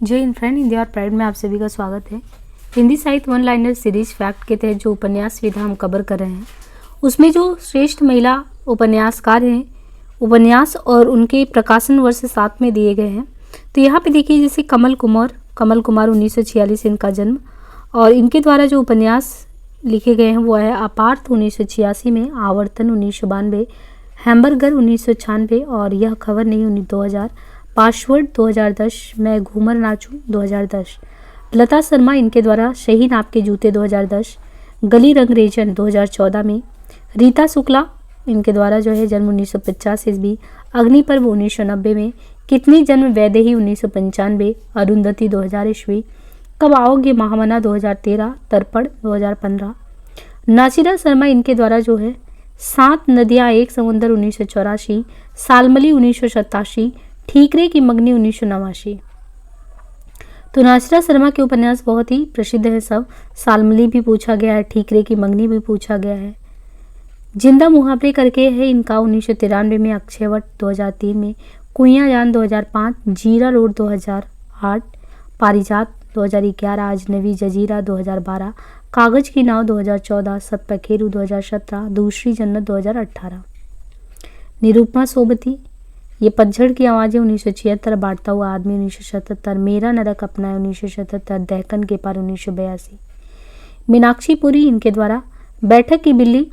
जय हिंद फ्रेंड, हिंदी और प्राइड में आप सभी का स्वागत है। हिंदी साहित्य वन लाइनर सीरीज फैक्ट के तहत जो उपन्यास विधा हम कवर कर रहे हैं उसमें जो श्रेष्ठ महिला उपन्यासकार हैं, उपन्यास और उनके प्रकाशन वर्ष साथ में दिए गए हैं। तो यहाँ पे देखिए, जैसे कमल कुमार 1946 इनका जन्म, और इनके द्वारा जो उपन्यास लिखे गए हैं वो है अपार्थ 1986 में, आवर्तन 1992, हैम्बर्गर 1996 और यह खबर नहीं 2000, पासवर्ड 2010, मैं घूमर नाचूं 2010। लता शर्मा इनके द्वारा शहीन आपके जूते 2010, गली रंगरेजन 2014 में। रीता शुक्ला इनके द्वारा जो है जन्म 1950 ईस्वी, अग्निपर्व 1990 में, कितनी जन्म वैदेही 1995, अरुंधति 2000 ईस्वी, कब आओगे महामना 2013, तर्पण 2015। नासिरा शर्मा इनके द्वारा जो है 7 नदियाँ एक समुंदर 1984, सालमली 1987, ठीकरे की मगनी 1989। तो नासिरा शर्मा के उपन्यास बहुत ही प्रसिद्ध है सब। सालमली भी पूछा गया है, ठीकरे की मगनी भी पूछा गया है। जिंदा मुहावरे करके है इनका 1993 में, अक्षयवट 2003 में, कुइयाँ जान 2005, जीरा रोड 2008, पारिजात 2011, अजनबी जजीरा 2012, कागज की नाव 2014, सतपखेरु 2017, दूसरी जन्नत 2018। निरूपमा सोबती, ये पतझड़ की आवाज़ें 1976, बांटता हुआ आदमी 1977, मेरा नरक अपनाए 1977, दहकन के पार 1982। मीनाक्षी पुरी इनके द्वारा बैठक की बिल्ली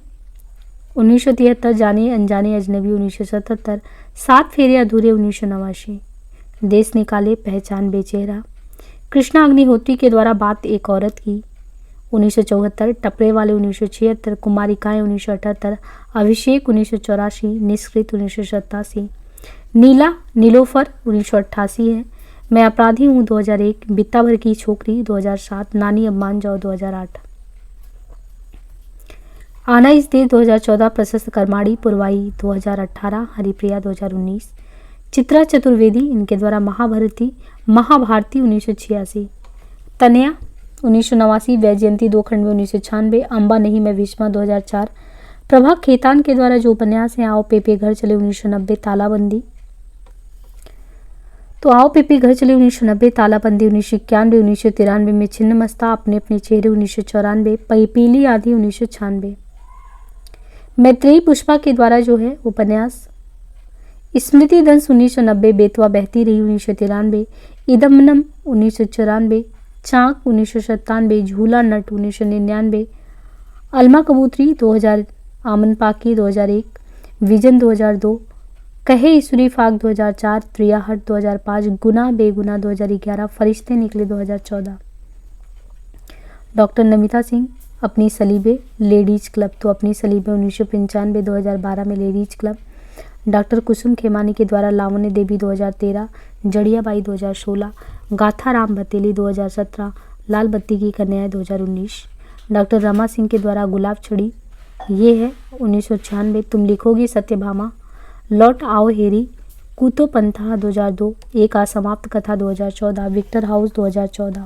1973, जाने अनजाने अजनबी 1977, 7 फेरे अधूरे 1989, देश निकाले पहचान बेचेहरा। कृष्णा अग्निहोत्री के द्वारा बात एक औरत की 1974, टपरे वाले 1976, कुमारिकाएं 1978, अभिषेक 1984, निष्कृत 1987, नीला नीलोफर 1988 है, मैं अपराधी हूँ 2001, बित्ता भर की छोकरी 2007, नानी अब मान जाओ 2008। आना इस देश 2014, प्रशस्त कर्माड़ी पुरवाई 2018, हरिप्रिया 2019। चित्रा चतुर्वेदी इनके द्वारा महाभारती 1986, तनया 1989, वैजयंती 2 खंड में 1996, अम्बा नहीं मैं भीष्मा 2004। प्रभा खेतान के द्वारा जो उपन्यास है आओ पेपे घर चले 1990, तालाबंदी। तो आओ पेपे घर चले 1990, तालाबंदी 1991, 1993 में, छिन्नमस्ता अपने अपने चेहरे 1994, पीली आधी 1996। मैत्रेयी पुष्पा के द्वारा जो है उपन्यास स्मृति दंश 1990, बेतवा बहती रही 1993, इदमनम 1994, चाक 1997, झूला नट 1999, अलमा कबूतरी 2000, आमन पाकी 2001, विजन 2002, कहे ईश्वरी फाक 2004, त्रियाहट 2005, गुना बेगुना 2011, फरिश्ते निकले 2014। डॉक्टर नमिता सिंह अपनी सलीबे लेडीज क्लब, तो अपनी सलीबे 1995, 2012 में लेडीज क्लब। डॉक्टर कुसुम खेमानी के द्वारा लावण्य देवी 2013, जड़ियाबाई 2016, गाथा राम भतेली 2017, लाल बत्ती की कन्याएं 2019। डॉक्टर रमा सिंह के द्वारा गुलाब छड़ी ये है 1996, तुम लिखोगी सत्यभामा, लौट आओ हेरी, कूतो पंथा 2002, एक असमाप्त कथा 2014, विक्टर हाउस 2014।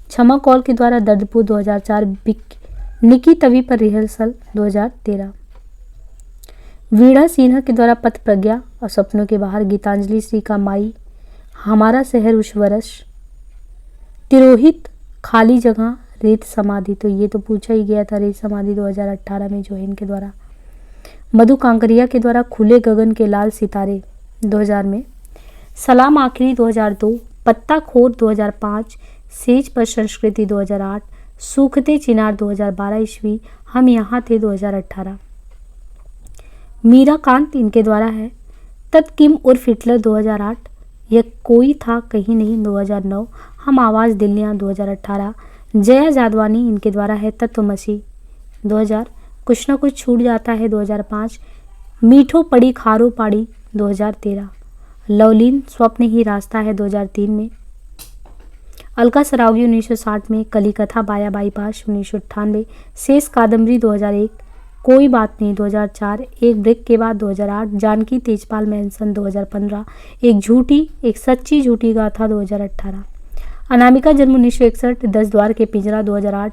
क्षमा कौल के द्वारा दर्दपुर 2004, निकी तवी पर रिहर्सल 2013। वीणा सिन्हा के द्वारा पथ प्रज्ञा और सपनों के बाहर, गीतांजलि श्री का माई, हमारा शहर उस वर्ष, तिरोहित खाली जगह, रेत समाधि, तो ये तो पूछा ही गया था, रेत समाधि 2018 में जो है इनके द्वारा। मधु कांकरिया के द्वारा खुले गगन के लाल सितारे 2000 में, सलाम आखिरी 2002, पत्ता खोर 2005, सेज पर संस्कृति 2008, सूखते चिनार 2012 ईस्वी, हम यहाँ थे 2018। मीरा कांत इनके द्वारा है तत्किम उर्फ हिटलर 2008, यह कोई था कहीं नहीं 2009, हम आवाज़ दिल्लियाँ 2018। जया जादवानी इनके द्वारा है तत्वमसी 2000, कुछ ना कुछ छूट जाता है 2005, मीठो पड़ी खारो पाड़ी 2013, लवलीन स्वप्न ही रास्ता है 2003 में, अलका सरावगी 1960 में, कलिकथा बाया बाईपास 1998, शेष कादम्बरी 2001, कोई बात नहीं 2004, एक ब्रेक के बाद 2008, जानकी तेजपाल मैनसन 2015, एक सच्ची झूठी गाथा 2018, अनामिका जन्म 1961, 10 द्वार के पिंजरा 2008,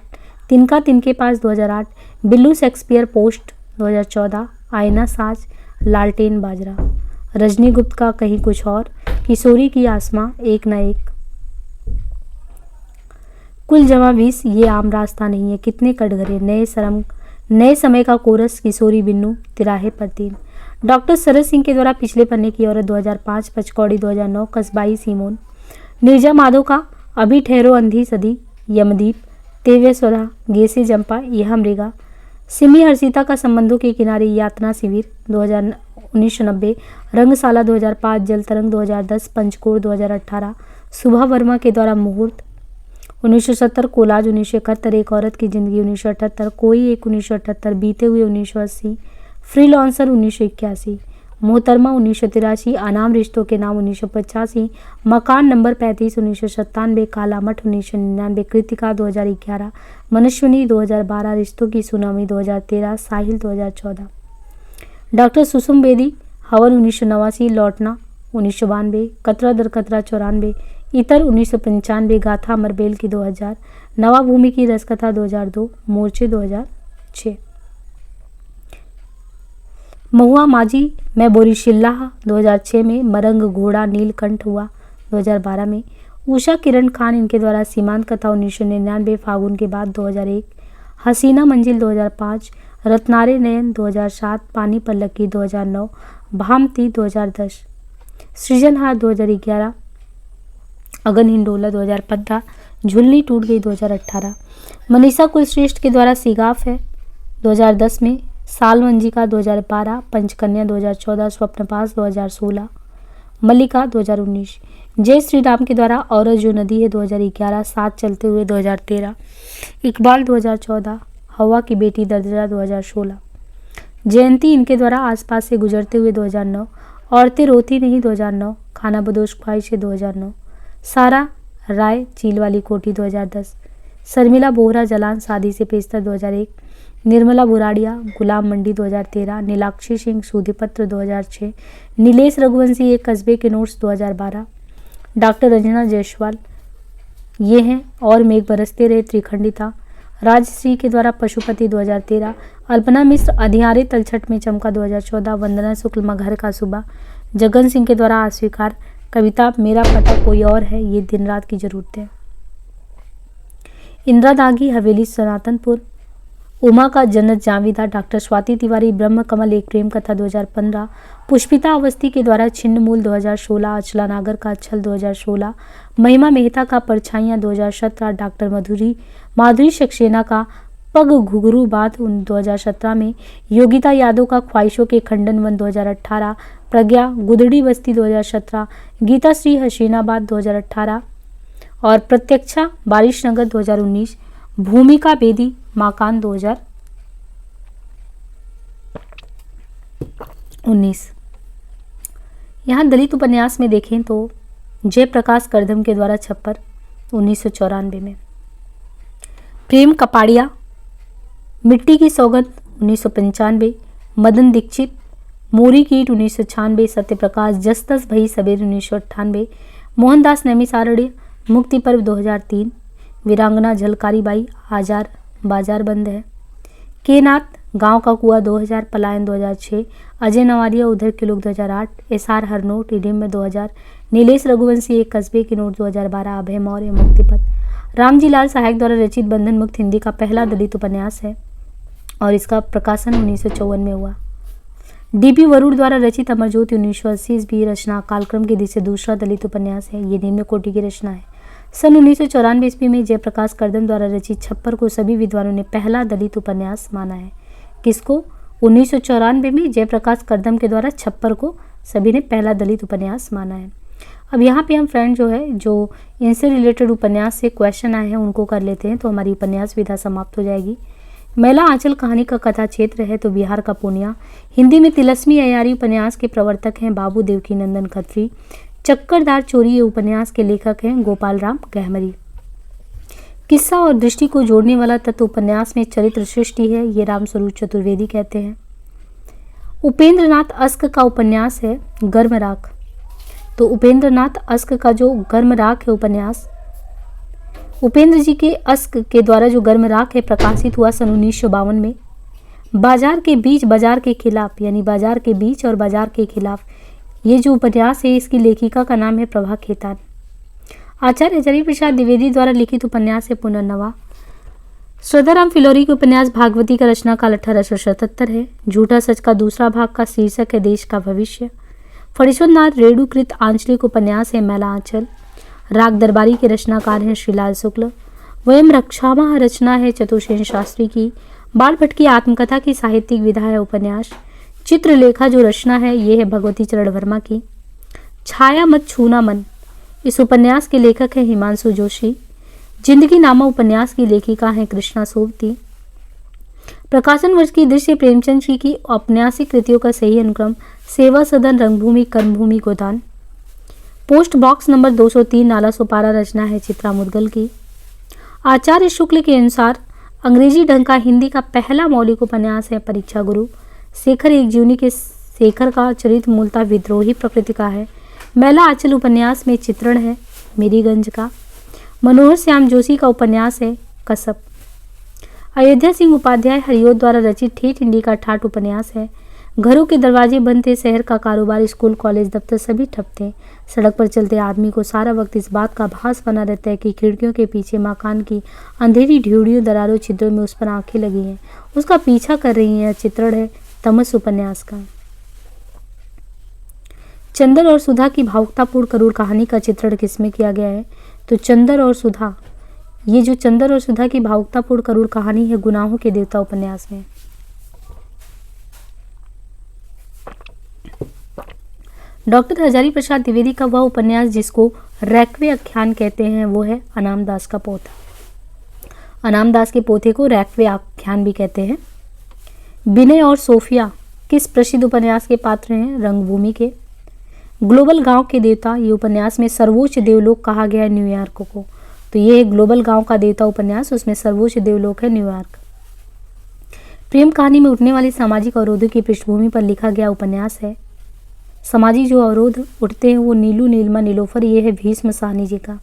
तिनका तिनके पास 2008, बिल्लू शेक्सपियर पोस्ट 2014, आईना साज, लालटेन बाजरा, रजनी गुप्त का कहीं कुछ और, किशोरी की आसमां, एक न एक। कुल जमा 20, ये आम रास्ता नहीं है, कितने कटघरे, नए समय का कोरस, किशोरी बिन्नू, तिराहे पर 3। डॉक्टर शरद सिंह के द्वारा पिछले पन्ने की औरत 2005, पचकौड़ी 2009, कसबाई सीमोन, नीरजा माधव का अभी ठहरो अंधी सदी, यमदीप, तेव्य स्वरा, गेसे जंपा, यह मृगा, सिमी हर्षिता का संबंधों के किनारे, यातना शिविर 1990, रंगशाला 2005, जल तरंग 2010, पंचकोर 2018, सुभा वर्मा के द्वारा मुहूर्त 1970, कोलाज 1971, एक औरत की जिंदगी 1978, कोई एक 1978, बीते हुए 1980, फ्रीलांसर 1981, मोहतरमा 1983, अनाम रिश्तों के नाम 1985, मकान नंबर 35 1997, काला मठ 1999, कृतिका 2011, मनस्विनी 2012, रिश्तों की सुनामी 2013, साहिल 2014। डॉक्टर सुषुम बेदी, हवन 1989, लौटना 1992, कतरा दर कतरा 94, इतर 1995, गाथा अमरबेल की 2000, नवा भूमि की रसकथा 2002, मोर्चे 2006। महुआ माझी मैं बोरीशिल्लाह 2006 में, मरंग घोड़ा नीलकंठ हुआ 2012 में, उषा किरण खान इनके द्वारा सीमांत कथा 1999, फागुन के बाद 2001, हसीना मंजिल 2005, रत्नारे नयन 2007, पानी पल्लकी 2009, भामती 2010, सृजनहार 2011, अगन हिंडोला 2015, झुलनी टूट गई 2018, मनीषा कुलश्रेष्ठ के द्वारा सिगाफ है 2010 में, सालवंजिका 2012, पंचकन्या 2014, स्वप्नपास 2016, मल्लिका 2019, जय श्री राम के द्वारा औरत जो नदी है 2011, साथ चलते हुए 2013, इकबाल 2014, हवा की बेटी दर्जा 2016, जयंती इनके द्वारा आसपास से गुजरते हुए 2009, औरतें रोती नहीं 2009, खाना बदोश ख्वाहिश 2009, सारा राय चील वाली कोठी 2010, शर्मिला बोहरा जलान शादी से पेशतर 2001, निर्मला बुराड़िया गुलाम मंडी 2013, नीलाक्षी सिंह सूधिपत्र 2006, नीलेश रघुवंशी एक कस्बे के नोट्स 2012, डॉक्टर रंजना जायसवाल ये हैं और मेघ बरसते रहे त्रिखंडिता, राजश्री के द्वारा पशुपति 2013, अल्पना मिश्र अधियारे तलछट में चमका 2014, वंदना शुक्ल मगहर का सुबह, जगन सिंह के द्वारा अस्वीकार, कविता मेरा पता कोई और है, ये दिन रात की जरूरत है, इंदिरा दागी हवेली सनातनपुर, उमा का जन्नत जाविदा, डॉक्टर स्वाति तिवारी ब्रह्म कमल एक प्रेम कथा 2015, पुष्पिता अवस्थी के द्वारा छिन्न मूल 2016, अचला नागर का छल 2016, महिमा मेहता का परछाइयाँ 2017, डॉक्टर माधुरी सक्सेना का पग घुघरू बात 2017 में, योगिता यादव का ख्वाहिशों के खंडन वन 2018, प्रज्ञा गुदड़ी बस्ती 2017, गीता श्री हसीनाबाद 2018 और प्रत्यक्षा बारिश नगर 2019, भूमिका बेदी माकान 2019। यहाँ दलित उपन्यास में देखें तो जयप्रकाश करदम के द्वारा छप्पर 1994 में, प्रेम कपाड़िया मिट्टी की सौगंध 1995, मदन दीक्षित मोरी कीट 1996, सत्यप्रकाश जस्तस भई सबेर 1998, मोहनदास नैमिसारण्य मुक्ति पर्व 2003, वीरांगना झलकारी बाई आजार बाजार बंद है, के नाथ गांव का कुआं 2000, पलायन 2006, अजय नवारिया उधर के लोग 2008, एसआर हरनोट इडिम में 2000, नीलेश रघुवंशी एक कस्बे की नोट 2012, अभय मौर्य मुक्तिपथ रामजी लाल सहायक द्वारा रचित बंधन मुक्त हिंदी का पहला दलित उपन्यास है और इसका प्रकाशन 1954 में हुआ। डीपी वरुण द्वारा रचित अमरज्योति 1980 ईस्वी रचना कालक्रम की दिशा दूसरा दलित उपन्यास है, ये निम्न कोटि की रचना है। सन 1994 ईस्वी में जयप्रकाश करदम द्वारा रचित छप्पर को सभी विद्वानों ने पहला दलित उपन्यास माना है। किसको? 1994 में जयप्रकाश करदम के द्वारा छप्पर को सभी ने पहला दलित उपन्यास माना है। अब यहाँ पे हम फ्रेंड जो इनसे रिलेटेड उपन्यास से क्वेश्चन आए हैं उनको कर लेते हैं, तो हमारी उपन्यास विधा समाप्त हो जाएगी। मैला आंचल कहानी का कथा क्षेत्र है तो बिहार का पूर्णिया। हिंदी में तिलस्मी अयारी उपन्यास के प्रवर्तक हैं बाबू देवकी नंदन खत्री। चक्करदार चोरी ये उपन्यास के लेखक हैं गोपाल राम गहमरी। किस्सा और दृष्टि को जोड़ने वाला तत्व उपन्यास में चरित्र सृष्टि है, ये रामस्वरूप चतुर्वेदी कहते हैं। उपेंद्र नाथ अस्क का उपन्यास है गर्म राख। तो उपेंद्र नाथ अस्क का जो गर्म राख है उपन्यास, उपेंद्र जी के अस्क के द्वारा जो गर्म राख है प्रकाशित हुआ सन 1952 में। बाजार के बीच बाजार के खिलाफ, यानी बाजार के बीच और बाजार के खिलाफ, ये जो उपन्यास है इसकी लेखिका का नाम है प्रभा खेतान। आचार्य हजारी प्रसाद द्विवेदी द्वारा लिखित उपन्यास है पुनर्नवा। श्रद्धाराम फिलोरी के उपन्यास भागवती का रचना काल 1877 है। झूठा सच का दूसरा भाग का शीर्षक है देश का भविष्य। फणीश्वर नाथ रेणुकृत आंचलिक उपन्यास है मैला आंचल। राग दरबारी के रचनाकार हैं श्रीलाल शुक्ल। वयम रक्षामः रचना है चतुर्सेन शास्त्री की। बाण भट्ट की आत्मकथा की साहित्यिक विधा है उपन्यास। चित्रलेखा जो रचना है ये है भगवती चरण वर्मा की। छाया मत छूना मन, इस उपन्यास के लेखक हैं हिमांशु जोशी। जिंदगी नामा उपन्यास की लेखिका हैं कृष्णा सोबती। प्रकाशन वर्ष की दृश्य प्रेमचंद जी की औपन्यासिक कृतियों का सही अनुक्रम सेवा सदन, रंगभूमि, कर्मभूमि, गोदान। Post box number 203 Nala Sopara रचना है चित्रा मुदगल की। आचार्य शुक्ल के अनुसार अंग्रेजी ढंग का हिंदी का पहला मौलिक उपन्यास है परीक्षा गुरु। शेखर एक जीवनी के शेखर का चरित्र मूलतः विद्रोही प्रकृति का है। मैला आंचल उपन्यास में चित्रण है मेरीगंज का। मनोहर श्याम जोशी का उपन्यास है कसब। अयोध्या सिंह उपाध्याय हरिओत द्वारा रचित ठेठ हिंदी का ठाठ उपन्यास है। घरों के दरवाजे बंद थे, शहर का कारोबार, स्कूल, कॉलेज, दफ्तर सभी ठप थे। सड़क पर चलते आदमी को सारा वक्त इस बात का भास बना रहता है कि खिड़कियों के पीछे मकान की अंधेरी ढ्यूड़ियों, दरारों, छिद्रों में उस पर आंखें लगी हैं, उसका पीछा कर रही हैं। चित्रण है तमस उपन्यास का। चंदर और सुधा की भावुकतापूर्ण करूर कहानी का चित्रण किसमें किया गया है? तो चंदर और सुधा, ये जो चंदर और सुधा की भावुकतापूर्ण करूर कहानी है गुनाहों के देवता उपन्यास में। डॉक्टर हजारी प्रसाद द्विवेदी का वह उपन्यास जिसको रैक्वे आख्यान कहते हैं वो है अनाम दास का पोथा। अनाम दास के पोथे को रैक्वे आख्यान भी कहते हैं। विनय और सोफिया किस प्रसिद्ध उपन्यास के पात्र हैं? रंगभूमि के। ग्लोबल गांव के देवता, ये उपन्यास में सर्वोच्च देवलोक कहा गया है न्यूयॉर्क को। तो ये है ग्लोबल गांव का देवता उपन्यास, उसमें सर्वोच्च देवलोक है न्यूयॉर्क। प्रेम कहानी में उठने वाली सामाजिक अवरोधों की पृष्ठभूमि पर लिखा गया उपन्यास है। सामाजिक जो अवरोध उठते हैं वो नीलू, नीलमा, नीलोफर, ये है भीष्म साहनी जी का।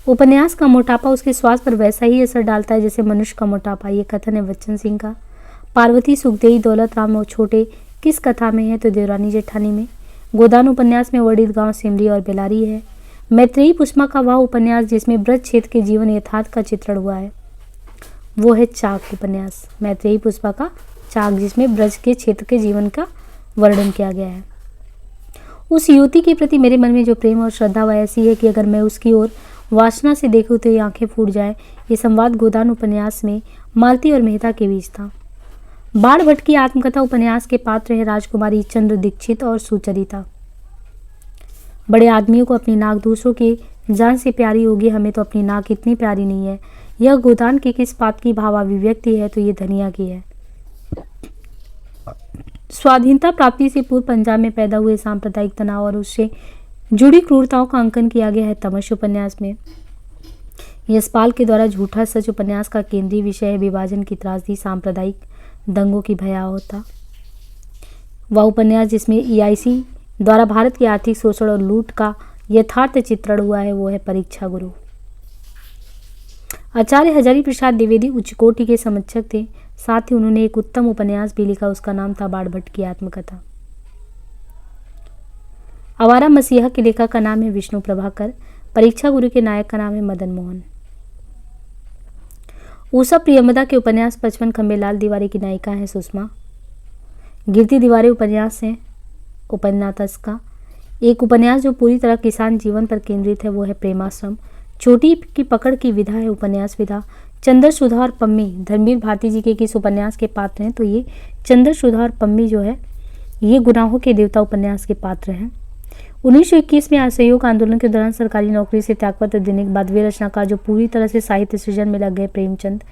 उपन्यास का मोटापा उसके स्वास्थ्य पर वैसा ही असर डालता है जैसे मनुष्य का मोटापा, ये कथन है बच्चन सिंह का। पार्वती, सुखदेई, दौलत राम और छोटे किस कथा में है? तो देवरानी जेठानी में। गोदान उपन्यास में वर्णित गांव सिमरी और बेलारी है। मैत्रेयी पुष्पा का वह उपन्यास जिसमें ब्रज क्षेत्र के जीवन यथार्थ का चित्रण हुआ है वो है चाक उपन्यास। मैत्रेयी पुष्पा का चाक, जिसमें ब्रज के क्षेत्र के जीवन का वर्णन किया गया है। उस युवती के प्रति मेरे मन में जो प्रेम और श्रद्धा वह ऐसी है कि अगर मैं उसकी ओर वासना से देखूं तो ये आंखें फूट जाएं। ये संवाद गोदान उपन्यास में मालती और मेहता के बीच था। बाण भट्ट की आत्मकथा उपन्यास के पात्र है राजकुमारी चंद्र दीक्षित और सुचरिता। बड़े आदमियों को अपनी नाक दूसरों की जान से प्यारी होगी, हमें तो अपनी नाक इतनी प्यारी नहीं है। यह गोदान की किस बात की भावाभिव्यक्ति है? तो ये धनिया की है। स्वाधीनता प्राप्ति से पूर्व पंजाब में पैदा हुए सांप्रदायिक तनाव और उससे जुड़ी क्रूरताओं का अंकन किया गया है तमश उपन्यास में। यशपाल के द्वारा झूठा सच उपन्यास का केंद्रीय विषय है विभाजन की त्रासदी, सांप्रदायिक दंगों की भयावहता। वह उपन्यास जिसमें EIC द्वारा भारत के आर्थिक शोषण और लूट का यथार्थ चित्रण हुआ है वो है परीक्षा गुरु। आचार्य हजारी प्रसाद द्विवेदी उच्च कोटि के समीक्षक थे, साथ ही उन्होंने एक उत्तम उपन्यास भी लिखा, उसका नाम था बाण भट्ट की आत्मकथा। आवारा मसीहा के लेखक का नाम है विष्णु प्रभाकर। परीक्षा गुरु के नायक का नाम है मदन मोहन। उषा प्रियमदा के उपन्यास 55 खंबे लाल दीवारी की नायिका है सुषमा। गिरती दीवारें उपन्यास है उपन्यास का। एक उपन्यास जो पूरी तरह किसान जीवन पर केंद्रित है वो है प्रेमाश्रम। चोटी की पकड़ की विधा है उपन्यास विधा। चंद्र सुधा और पम्मी धर्मवीर भारती जी के किस उपन्यास के पात्र हैं? तो ये चंद्र सुधा और पम्मी जो है ये गुनाहों के देवता उपन्यास के पात्र हैं। 1921 में असहयोग आंदोलन के दौरान सरकारी नौकरी से त्यागपत्र देने के बाद वे रचनाकार जो पूरी तरह से साहित्य सृजन में लग गए प्रेमचंद।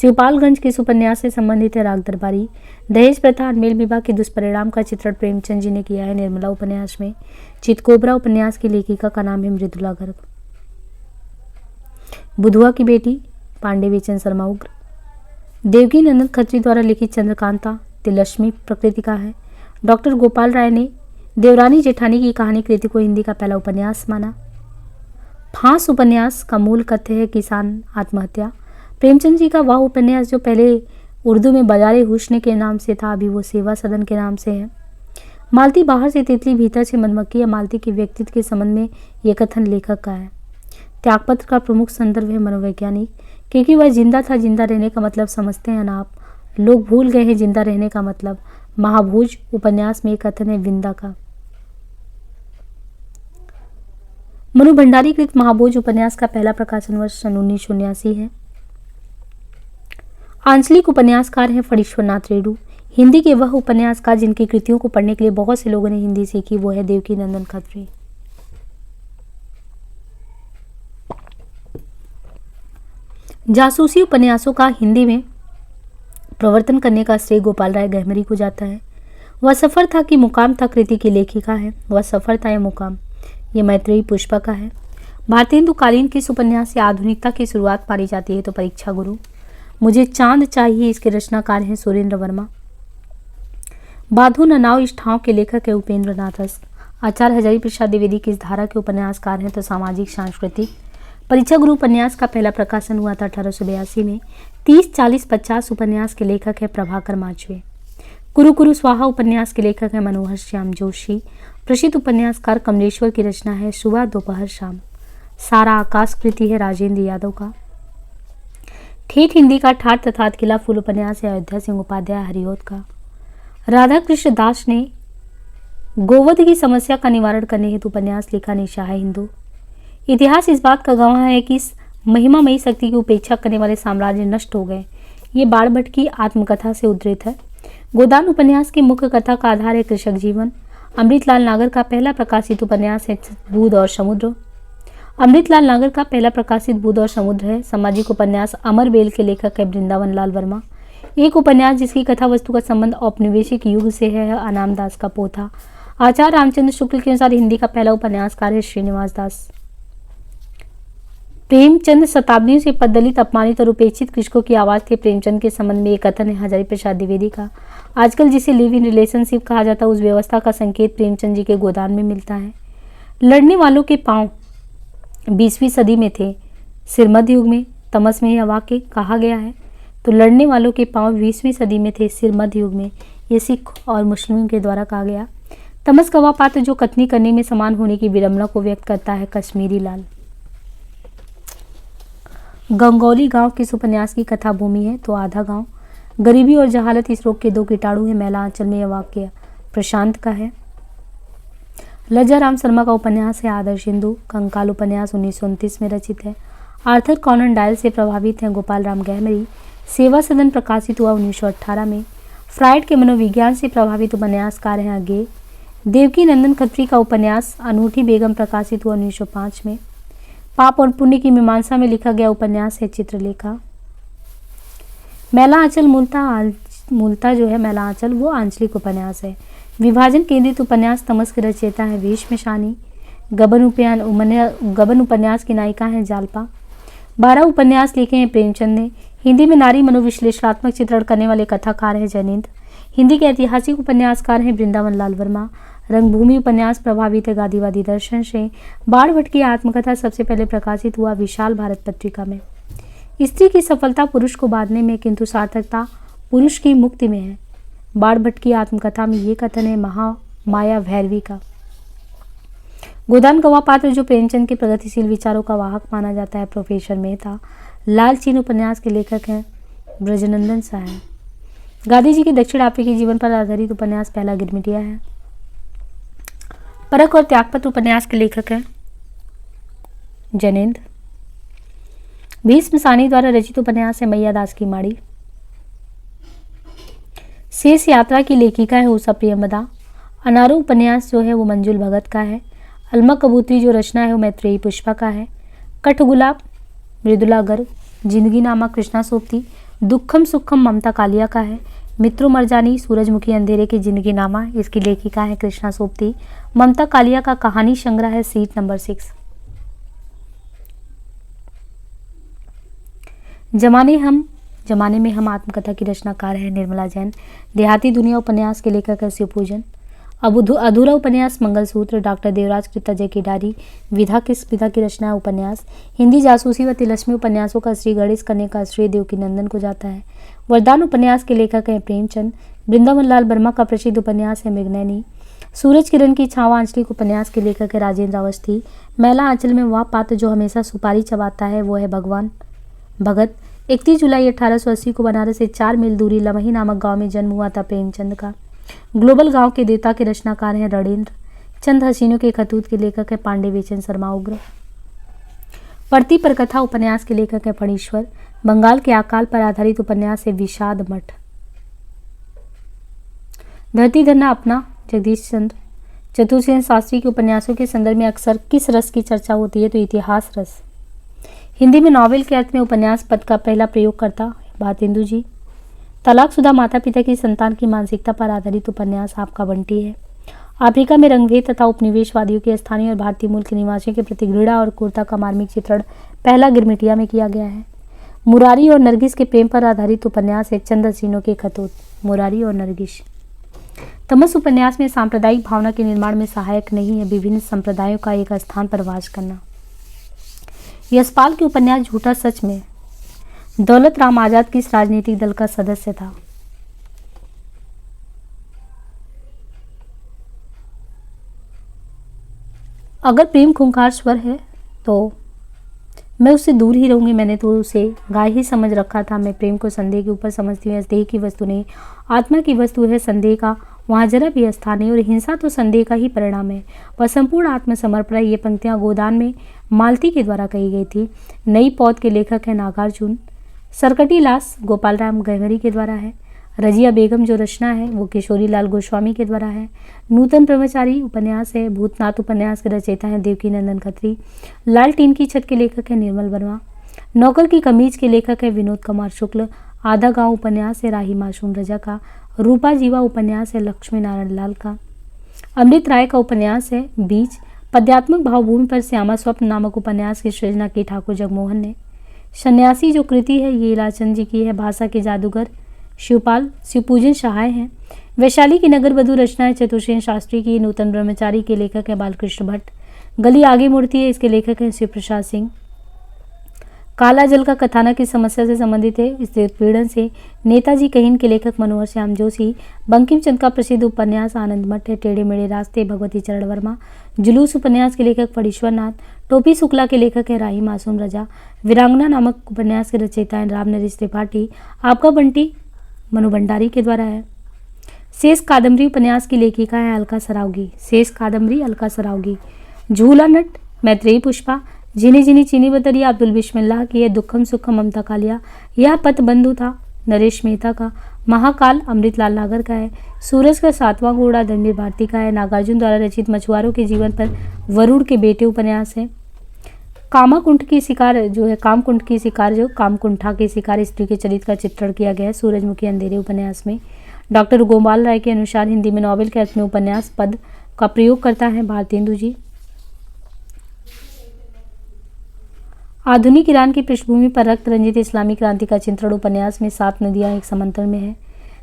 शिवपालगंज के इस उपन्यास से संबंधित है राग दरबारी। दहेज प्रथा और मेल विवाह के दुष्परिणाम का चित्रण प्रेमचंद जी ने किया है निर्मला उपन्यास में। चितकोबरा उपन्यास की लेखिका का नाम है मृदुला गर्ग। बुधुआ की बेटी पांडे बेचन शर्मा उग्र। देवकी नंदन खत्री द्वारा लिखित चंद्रकांता तिलस्मी प्रकृति का है। डॉक्टर गोपाल राय ने देवरानी जेठानी की कहानी कृति को हिंदी का पहला उपन्यास माना। फांस उपन्यास का मूल कथ्य है किसान आत्महत्या। प्रेमचंद जी का वह उपन्यास जो पहले उर्दू में बाजारे हुस्न के नाम से था, अभी वो सेवा सदन के नाम से है। मालती बाहर से तितली, भीतर से मधुमक्खी या मालती के व्यक्तित्व के संबंध में ये कथन लेखक का है। त्यागपत्र का प्रमुख संदर्भ है मनोवैज्ञानिक, क्योंकि वह जिंदा था। जिंदा रहने का मतलब समझते हैं ना आप, लोग भूल गए हैं जिंदा रहने का मतलब। महाभोज उपन्यास में एक कथन है विंदा का। मनु भंडारी कृत महाभोज उपन्यास का पहला प्रकाशन वर्ष सन 1979 है। आंचलिक उपन्यासकार हैं फणीश्वरनाथ रेणु। हिंदी के वह उपन्यासकार जिनकी कृतियों को पढ़ने के लिए बहुत से लोगों ने हिंदी सीखी, वो है देवकीनंदन खत्री। जासूसी उपन्यासों का हिंदी में प्रवर्तन करने का श्रेय गोपाल राय गहमरी को जाता है। वह सफर था कि मुकाम था कृति की लेखिका है। वह सफर था या मुकाम, ये मैत्रेयी पुष्पा का है। भारतीय हिंदुकालीन किस उपन्यास से आधुनिकता की शुरुआत पाई जाती है? तो परीक्षा गुरु। मुझे चांद चाहिए, इसके रचनाकार हैं सुरेंद्र वर्मा। बाधु ननाव इस ठाव के लेखक है उपेंद्र नाथ। आचार्य हजारी प्रसाद द्विवेदी किस धारा के उपन्यासकार हैं? तो सामाजिक सांस्कृतिक। परीक्षा गुरु उपन्यास का पहला प्रकाशन हुआ था 1882 में। 30, 40, 50 उपन्यास के लेखक है प्रभाकर माचवे। कुरु कुरु स्वाहा उपन्यास के लेखक है मनोहर श्याम जोशी। प्रसिद्ध उपन्यासकार कमलेश्वर की रचना है सुबह दोपहर शाम। सारा आकाश कृति है राजेंद्र यादव का। ठेठ हिंदी का ठाठ तथा खिला फूल उपन्यास है अयोध्या सिंह उपाध्याय हरिओत का। राधा कृष्ण दास ने गोवध की समस्या का निवारण करने हेतु उपन्यास लिखा निशा है हिंदू। इतिहास इस बात का गवाह है कि इस महिमामयी शक्ति की उपेक्षा करने वाले साम्राज्य नष्ट हो गए। ये बाणभट्ट की आत्मकथा से उद्धृत है। गोदान उपन्यास की मुख्य कथा का आधार है कृषक जीवन। अमृतलाल नागर का पहला प्रकाशित उपन्यास है बूंद और समुद्र। अमृतलाल नागर का पहला प्रकाशित बूंद और समुद्र है। सामाजिक उपन्यास अमर बेल के लेखक है वृंदावन लाल वर्मा। एक उपन्यास जिसकी कथा वस्तु का संबंध औपनिवेशिक युग से है अनाम दास का पोथा। आचार्य रामचंद्र शुक्ल के अनुसार हिंदी का पहला उपन्यासकार है श्रीनिवास दास। प्रेमचंद शताब्दियों से दलित, अपमानित और उपेक्षित कृषकों की आवाज थे प्रेमचंद के संबंध में एक कथन है हजारी प्रसाद द्विवेदी का। आजकल जिसे लिव इन रिलेशनशिप कहा जाता है, उस व्यवस्था का संकेत प्रेमचंद जी के गोदान में मिलता है। लड़ने वालों के पांव 20वीं सदी में थे, सिर मध्य युग में। तमस में यह वाक्य कहा गया है। तो लड़ने वालों के पांव 20वीं सदी में थे, सिर मध्य युग में। ये सिख और मुस्लिम के द्वारा कहा गया। तमस का वह पात्र जो कथनी करने में समान होने की विडंबना को व्यक्त करता है कश्मीरी लाल। गंगौली गांव किस उपन्यास की कथा भूमि है? तो आधा गांव। गरीबी और जहालत इस रोग के दो कीटाणु है। मैला आंचल में यह वाक्य प्रशांत का है। लज्जा राम शर्मा का उपन्यास है आदर्श हिंदू। कंकाल उपन्यास 1929 में रचित है। आर्थर कॉनन डायल से प्रभावित हैं गोपाल राम गहमरी। सेवा सदन प्रकाशित हुआ 1918 में। फ्राइड के मनोविज्ञान से प्रभावित उपन्यासकार हैं अज्ञे। देवकीनंदन खत्री का उपन्यास अनूठी बेगम प्रकाशित हुआ 1905 में। पाप और पुण्य की मीमांसा में लिखा गया उपन्यास है चित्रलेखा। मैला आंचल मूलतः जो है मैला आंचल वो आंचलिक उपन्यास है। विभाजन केंद्रित उपन्यास तमस के रचयिता है भीष्मशानी। गबन उपन्यास की नायिका है जालपा। 12 उपन्यास लिखे हैं प्रेमचंद ने। हिंदी में नारी मनोविश्लेषणात्मक चित्रण करने वाले कथाकार हैं जयनेन्द्र। हिंदी के ऐतिहासिक उपन्यासकार हैं वृंदावन लाल वर्मा। रंगभूमि उपन्यास प्रभावित है गांधीवादी दर्शन से। बाणभट्ट की आत्मकथा सबसे पहले प्रकाशित हुआ विशाल भारत पत्रिका में। स्त्री की सफलता पुरुष को बांधने में, किंतु सार्थकता पुरुष की मुक्ति में है। बाणभट्ट की आत्मकथा में ये कथन है महामाया भैरवी का। गोदान गवाह पात्र जो प्रेमचंद के प्रगतिशील विचारों का वाहक माना जाता है प्रोफेसर मेहता। लाल चीन उपन्यास के लेखक हैं ब्रजनंदन साहब। गांधी जी के दक्षिण अफ्रीकी जीवन पर आधारित उपन्यास पहला गिरमिटिया है। परख और त्यागपत्र उपन्यास के लेखक हैं जैनेन्द्र। भीष्म सानी द्वारा रचित उपन्यास है मैया दास की माड़ी। शेष यात्रा की लेखिका है उषा प्रियमदा। अनारू उपन्यास जो है वो मंजुल भगत का है। अलमा कबूतरी जो रचना है वो मैत्रेयी पुष्पा का है। कठगुलाब मृदुला गर्ग। जिंदगी नामा कृष्णा सोपती। दुखम सुखम ममता कालिया का है। मित्रो मरजानी सूरजमुखी अंधेरे की जिंदगी नामा, इसकी लेखिका है कृष्णा सोपती। ममता कालिया का कहानी संग्रह है सीट नंबर 6। जमाने में हम आत्मकथा की रचनाकार है निर्मला जैन। देहाती दुनिया उपन्यास के लेखक है शिवपूजन। अधूरा उपन्यास मंगलसूत्र। डॉक्टर देवराज कृतजय की डायरी। विधा की रचना है उपन्यास। हिंदी जासूसी व तिलस्मी उपन्यासों का श्री गणेश करने का श्रेय देवकीनंदन को जाता है। वरदान उपन्यास के लेखक हैं प्रेमचंद। वृंदावन लाल वर्मा का प्रसिद्ध उपन्यास है मृगनयनी। सूरज किरण की छावा आंचलिक उपन्यास के लेखक है राजेंद्र अवस्थी। मैला आंचल में वह पात्र जो हमेशा सुपारी चबाता है वो है भगवान भगत। 31 जुलाई 1880 को बनारस से 4 मील दूरी लमही नामक गांव में जन्म हुआ था प्रेमचंद का। ग्लोबल गांव के देवता के रचनाकार हैं रणेंद्र। चंद हसीनों के खतूत के लेखक है पांडे बेचन शर्मा उग्र। पढ़ती पर कथा उपन्यास के लेखक है फणीश्वर। बंगाल के अकाल पर आधारित उपन्यास है विषाद मठ। धरती धरना अपना जगदीश चंद्र चतुर्सेन शास्त्री के उपन्यासों के संदर्भ में अक्सर किस रस की चर्चा होती है तो इतिहास रस। हिंदी में नॉवेल के अर्थ में उपन्यास पद का पहला प्रयोग करता भारतेंदु जी। तलाकशुदा माता पिता की संतान की मानसिकता पर आधारित उपन्यास आपका बंटी है। अफ्रीका में रंगभेद तथा उपनिवेशवादियों के स्थानीय और भारतीय मूल के निवासियों के प्रति घृणा और क्रूरता का मार्मिक चित्रण पहला गिरमिटिया में किया गया है। मुरारी और नरगिस के प्रेम पर आधारित उपन्यास है चंद हसीनों के खतूत मुरारी और नरगिस। तमस उपन्यास में सांप्रदायिक भावना के निर्माण में सहायक नहीं है विभिन्न संप्रदायों का एक स्थान पर वास करना। यशपाल के उपन्यास झूठा सच में दौलत राम आजाद किस राजनीतिक दल का सदस्य था। अगर प्रेम खूंखार स्वर है तो मैं उससे दूर ही रहूंगी। मैंने तो उसे गाय ही समझ रखा था। मैं प्रेम को संदेह के ऊपर समझती हूँ। देह की वस्तु नहीं आत्मा की वस्तु है। संदेह का वहाँ जरा भी स्थान नहीं और हिंसा तो संदेह का ही परिणाम है। वह संपूर्ण आत्मसमर्पण है। ये पंक्तियाँ गोदान में मालती के द्वारा कही गई थी। नई पौध के लेखक है नागार्जुन। सरकटी लाश गोपाल राम गहवरी के द्वारा है। रजिया बेगम जो रचना है वो किशोरी लाल गोस्वामी के द्वारा है। नूतन ब्रह्मचारी उपन्यास है। भूतनाथ उपन्यास के रचयिता हैं देवकी नंदन खत्री। लाल टीन की छत के लेखक है निर्मल वर्मा। नौकर की कमीज के लेखक है विनोद कुमार शुक्ल। आधा गांव उपन्यास है राही मासूम रजा का। रूपा जीवा उपन्यास है लक्ष्मी नारायण लाल का। अमृत राय का उपन्यास है बीज। पद्यात्मक भावभूमि पर श्यामा स्वप्न नामक उपन्यास की सृजना की ठाकुर जगमोहन ने। सन्यासी जो कृति है ये इलाचंद जी की है। भाषा के जादूगर शिवपाल शिवपूजन सहाय हैं। वैशाली की नगर वधु रचना है चतुर्सेन शास्त्री की। नूतन ब्रह्मचारी के लेखक है बालकृष्ण भट्ट। गली आगे मुड़ती है इसके लेखक हैं शिव प्रसाद सिंह। काला जल का कथानक इस समस्या से संबंधित है। स्त्री उत्पीड़न से नेताजी कहीन के लेखक मनोहर श्याम जोशी। बंकिम चंद्र का प्रसिद्ध उपन्यास आनंद मठ है। टेढ़े मेढ़े रास्ते भगवती चरण वर्मा। जुलूस उपन्यास के लेखक फणीश्वर नाथ। टोपी शुक्ला के लेखक है राही मासूम रजा। वीरांगना नामक उपन्यास के रचयिता हैं राम नरेश त्रिपाठी। आपका बंटी मनु भंडारी के द्वारा है। शेष कादम्बरी उपन्यास की लेखिका है अलका सरावगी। शेष कादम्बरी अलका सरावगी। झूला नट मैत्रेयी पुष्पा। जिनी जिनी चीनी बतरिया अब्दुल बिस्मिल्लाह की है। दुखम सुखम ममता कालिया। यह पथ बंधु था नरेश मेहता का। महाकाल अमृतलाल नागर का है। सूरज का 7वां घोड़ा धनवीर भारती का है। नागार्जुन द्वारा रचित मछुआरों के जीवन पर वरुण के बेटे उपन्यास है। कामाकुंठ की शिकार जो है कामकुंठ की शिकार जो कामकुंठा के शिकार स्त्री के चरित्र का चित्रण किया गया है सूरजमुखी अंधेरे उपन्यास में। डॉक्टर गोपाल राय के अनुसार हिंदी में नॉवेल के अर्थ में उपन्यास पद का प्रयोग करता है भारतेंदु जी। आधुनिक ईरान की पृष्ठभूमि पर रक्त रंजित इस्लामी क्रांति का चित्रण उपन्यास में 7 नदियां एक समंदर में है।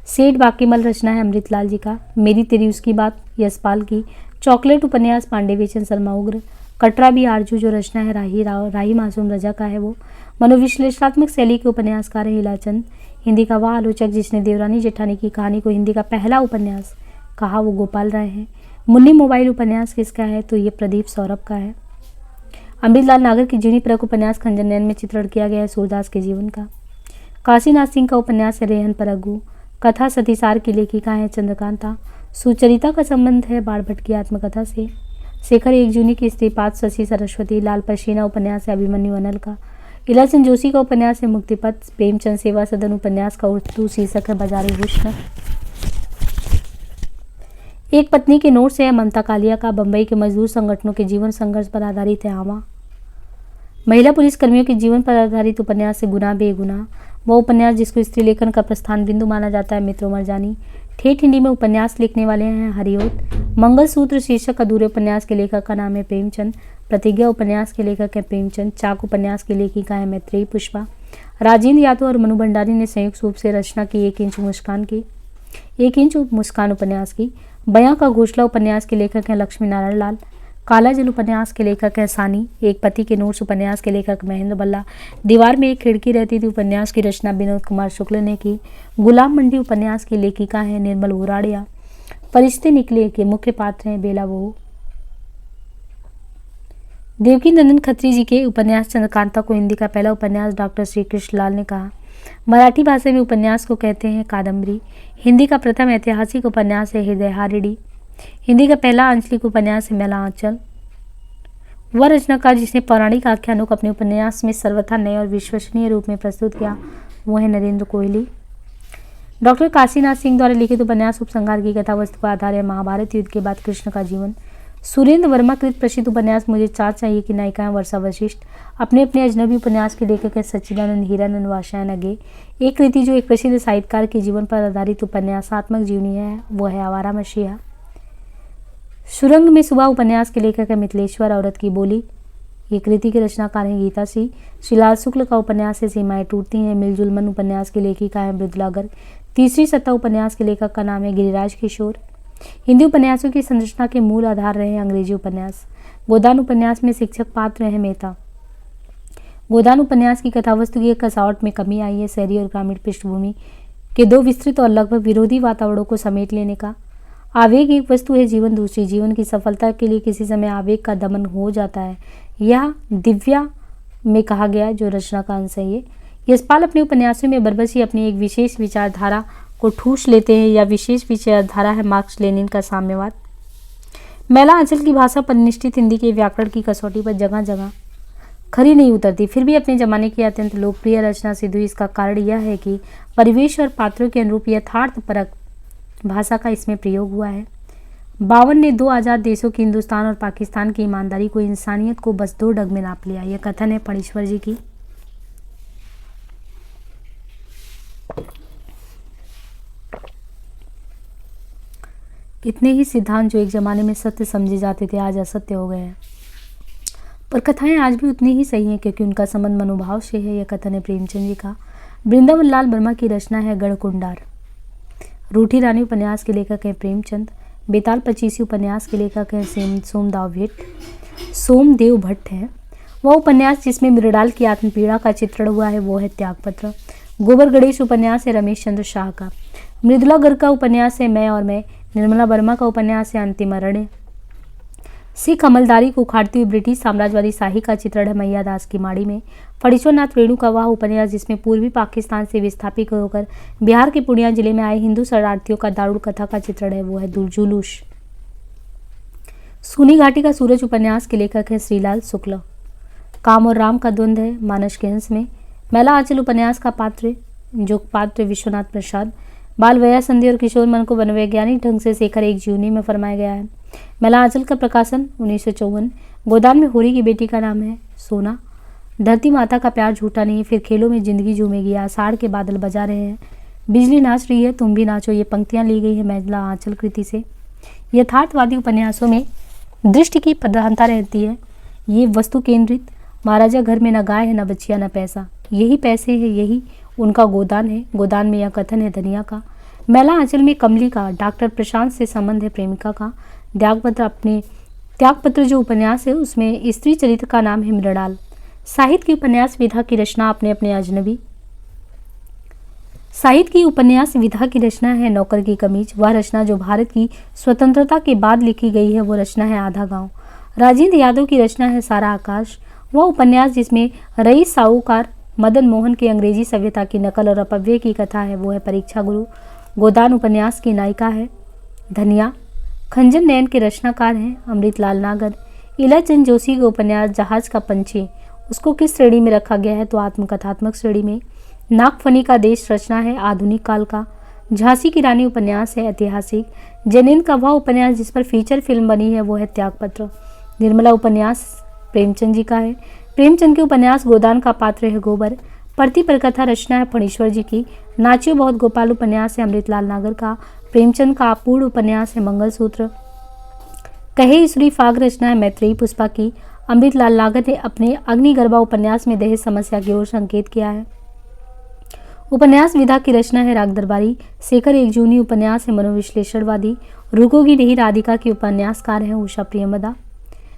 सेठ बाकीमल रचना है अमृतलाल जी का। मेरी तेरी उसकी बात यशपाल की। चॉकलेट उपन्यास पांडे बेचन शर्मा उग्र। कटरा भी आरजू जो रचना है राही मासूम रजा का है वो। मनोविश्लेषणात्मक शैली के उपन्यासकार है इलाचंद। हिंदी का वह आलोचक जिसने देवरानी जेठानी की कहानी को हिंदी का पहला उपन्यास कहा वो गोपाल राय है। मुन्नी मोबाइल उपन्यास किसका है तो ये प्रदीप सौरभ का है। अमृतलाल नागर की जीनी परख उपन्यास खंजर नयन में चित्रण किया गया है सूरदास के जीवन का। काशीनाथ सिंह का उपन्यास है रेहन परगू। कथा सतीसार की लेखिका है चंद्रकांता। सुचरिता का संबंध है बाण भट्ट की आत्मकथा से। शेखर एक जूनी की स्त्री पात शशि सरस्वती। लाल पसीना उपन्यास है अभिमन्यु अनल का। इलाचंद जोशी का उपन्यास है मुक्तिपथ। प्रेमचंद सेवा सदन उपन्यास का उर्दू शीर्षक है बाजारे हुस्न। एक पत्नी के नोट से है ममता कालिया का। बंबई के मजदूर संगठनों के जीवन संघर्ष पर आधारित है आमा। महिला पुलिस कर्मियों के जीवन पर आधारित उपन्यास है गुना बेगुना। वह उपन्यास जिसको स्त्री लेखन का प्रस्थान बिंदु माना जाता है मित्र मरजानी। ठेठ हिंदी में उपन्यास लिखने वाले हैं हरिओत। मंगलसूत्र शीर्षक अधूरे उपन्यास के लेखक का नाम है प्रेमचंद। प्रतिज्ञा उपन्यास के लेखक है प्रेमचंद। चाक उपन्यास की लेखिका है मैत्रेयी पुष्पा। राजेंद्र यादव और मनु भंडारी ने संयुक्त रूप से रचना की 1 इंच मुस्कान की। 1 इंच मुस्कान उपन्यास की। बयां का घोषला उपन्यास के लेखक हैं लक्ष्मी नारायण लाल। काला जल उपन्यास के लेखक हैं सानी। एक पति के नोट्स उपन्यास के लेखक महेंद्र बल्ला। दीवार में एक खिड़की रहती थी उपन्यास की रचना विनोद कुमार शुक्ल ने की। गुलाम मंडी उपन्यास की लेखिका है निर्मल भुराड़िया। फरिश्ते निकले के मुख्य पात्र हैं बेला बहू। देवकी नंदन खत्री जी के उपन्यास चंद्रकांता को हिंदी का पहला उपन्यास डॉक्टर श्री कृष्ण लाल ने कहा। मराठी भाषा में उपन्यास को कहते हैं कादम्बरी। हिंदी का प्रथम ऐतिहासिक उपन्यास है हृदय हारिणी। हिंदी का पहला आंचलिक उपन्यास है मेला आंचल। वह रचनाकार जिसने पौराणिक आख्यानों को अपने उपन्यास में सर्वथा नए और विश्वसनीय रूप में प्रस्तुत किया वो है नरेंद्र कोहली। डॉक्टर काशीनाथ सिंह द्वारा लिखित उपन्यास उपसंहार की कथा वस्तु पर आधार है महाभारत युद्ध के बाद कृष्ण का जीवन। सुरेंद्र वर्मा कृत प्रसिद्ध उपन्यास मुझे चार चाहिए की नायिका है वर्षा वशिष्ठ। अपने अपने अजनबी उपन्यास के लेखक है सच्चिदानंद हीरानंद वात्स्यायन अगे। एक कृति जो एक प्रसिद्ध साहित्यकार के जीवन पर आधारित उपन्यासात्मक जीवनी है वो है आवारा मसीहा। सुरंग में सुबह उपन्यास के लेखक है मिथिलेश्वर औरत की बोली। ये कृति के रचनाकार हैं गीता सिंह। श्रीलाल शुक्ल का उपन्यास है सीमाएं टूटती हैं। मिलजुल मन उपन्यास की लेखिका है मृदुला गर्ग। तीसरी सत्ता उपन्यास के लेखक का नाम है गिरिराज किशोर। हिंदी उपन्यासों की संरचना के मूल आधार रहे अंग्रेजी उपन्यास। गोदान उपन्यास में शिक्षक पात्र है मेहता। गोदान उपन्यास की कथावस्तु की कसावट में कमी आई है। शहरी और ग्रामीण पृष्ठभूमि के दो विस्तृत और लगभग विरोधी वातावरणों को समेट लेने का। आवेग एक वस्तु है, जीवन दूसरी। जीवन की सफलता के लिए किसी समय आवेग का दमन हो जाता है। यह दिव्या में कहा गया जो रचना का अंश है। ये यशपाल अपने उपन्यासों में बरबसी अपनी एक विशेष विचारधारा को ठूस लेते हैं। यह विशेष विचारधारा है मार्क्स लेनिन का साम्यवाद। मेला आंचल की भाषा पर निश्चित हिंदी के व्याकरण की कसौटी पर जगह जगह खरी नहीं उतरती, फिर भी अपने जमाने की अत्यंत लोकप्रिय रचना सिद्ध हुई। इसका कारण यह है कि परिवेश और पात्रों के अनुरूप यथार्थपरक भाषा का इसमें प्रयोग हुआ है। 52 ने दो आज़ाद देशों की हिंदुस्तान और पाकिस्तान की ईमानदारी को, इंसानियत को बस दो डग में नाप लिया। यह कथन है फणीश्वर जी की। कितने ही सिद्धांत जो एक जमाने में सत्य समझे जाते थे आज असत्य हो गए हैं, पर कथाएं आज भी उतनी ही सही हैं क्योंकि उनका संबंध मनोभाव से है। यह कथन है प्रेमचंद जी का। वृंदावन लाल वर्मा की रचना है गढ़कुंडार। रूठी रानी उपन्यास के लेखक हैं प्रेमचंद। बेताल पचीसी उपन्यास के लेखक हैं सोमदेव भट्ट हैं। वह उपन्यास जिसमें मृणाल की आत्मपीड़ा का चित्रण हुआ है वो है त्यागपत्र। गोबर गणेश उपन्यास है रमेश चंद्र शाह का। मृदुला गर्ग का उपन्यास है मैं और मैं। निर्मला वर्मा का उपन्यास है अंतिम अरण्य। सिख अमलदारी को उखाड़ती हुई ब्रिटिश साम्राज्यवादी शाही का चित्रण है मैया दास की माड़ी में। फणीश्वरनाथ रेणु का वह उपन्यास जिसमें पूर्वी पाकिस्तान से विस्थापित होकर बिहार के पूर्णिया जिले में आए हिंदू शरणार्थियों का दारुण कथा का चित्रण है वो है जुलूस। सूनी घाटी का सूरज उपन्यास के लेखक है श्रीलाल शुक्ल। काम और राम का द्वंद्व है मानस के हंस में। मेला आंचल उपन्यास का पात्र विश्वनाथ प्रसाद। बाल वया संधि और किशोर मन को मनोवैज्ञानिक ढंग से शेखर एक जीवनी में फरमाया गया है। मेला आंचल का प्रकाशन 1954। गोदान में होरी की बेटी का नाम है सोना। धरती माता का प्यार झूठा नहीं, फिर खेलों में जिंदगी झूमेगी। आषाढ़ के बादल बजा रहे हैं, बिजली नाच रही है, तुम भी नाचो। ये पंक्तियां ली गई है मेला आंचल कृति से। यथार्थवादी उपन्यासों में दृष्टि की प्रधानता रहती है। ये वस्तु केंद्रित। महाराजा घर में न गाय है, न बच्चिया, न पैसा। यही पैसे है, यही उनका गोदान है। गोदान में यह कथन है धनिया का। मेला आंचल में कमली का डॉक्टर प्रशांत से संबंध है प्रेमिका का। त्यागपत्र जो उपन्यास है उसमें स्त्री चरित्र का नाम है मृणाल। साहित्य की उपन्यास विधा की रचना अपने अपने अजनबी। साहित्य की उपन्यास विधा की रचना है नौकर की कमीज। वह रचना जो भारत की स्वतंत्रता के बाद लिखी गई है वो रचना है आधा गांव। राजेंद्र यादव की रचना है सारा आकाश। वह उपन्यास जिसमें रईस साहूकार मदन मोहन की अंग्रेजी सभ्यता की नकल और अपव्यय की कथा है वो है परीक्षा गुरु। गोदान उपन्यास की नायिका है धनिया। खंजन नयन के रचनाकार हैं अमृतलाल नागर। इलाचंद जोशी के उपन्यास जहाज का पंछी उसको किस श्रेणी में रखा गया है तो आत्मकथात्मक श्रेणी में। नागफनी का देश रचना है आधुनिक काल का। झांसी की रानी उपन्यास है ऐतिहासिक। जैनिन का वह उपन्यास जिस पर फीचर फिल्म बनी है वो है त्यागपत्र। निर्मला उपन्यास प्रेमचंद जी का है। प्रेमचंद के उपन्यास गोदान का पात्र है गोबर। प्रति प्रकथा रचना है फणीश्वर जी की। नाचियो बहुत गोपाल उपन्यास है अमृतलाल नागर का। प्रेमचंद का अपूर्ण उपन्यास है मंगलसूत्र। कहे ईश्वरी फाग रचना है मैत्रेयी पुष्पा की। अमृतलाल नागर ने अपने अग्निगर्भा उपन्यास में दहेज समस्या की ओर संकेत किया है। उपन्यास विधा की रचना है राग दरबारी। शेखर एक जूनी उपन्यास है मनोविश्लेषणवादी। रुकोगी नहीं राधिका की उपन्यासकार है उषा प्रियमदा।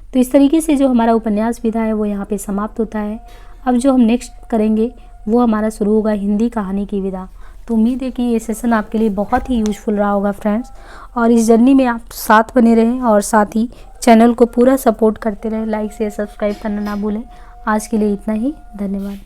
तो इस तरीके से जो हमारा उपन्यास विधा है वो यहाँ पे समाप्त होता है। अब जो हम नेक्स्ट करेंगे वो हमारा शुरू होगा हिंदी कहानी की विधा। तो उम्मीद है कि ये सेशन आपके लिए बहुत ही यूज़फुल रहा होगा फ्रेंड्स, और इस जर्नी में आप साथ बने रहें और साथ ही चैनल को पूरा सपोर्ट करते रहें। लाइक शेयर सब्सक्राइब करना ना भूलें। आज के लिए इतना ही, धन्यवाद।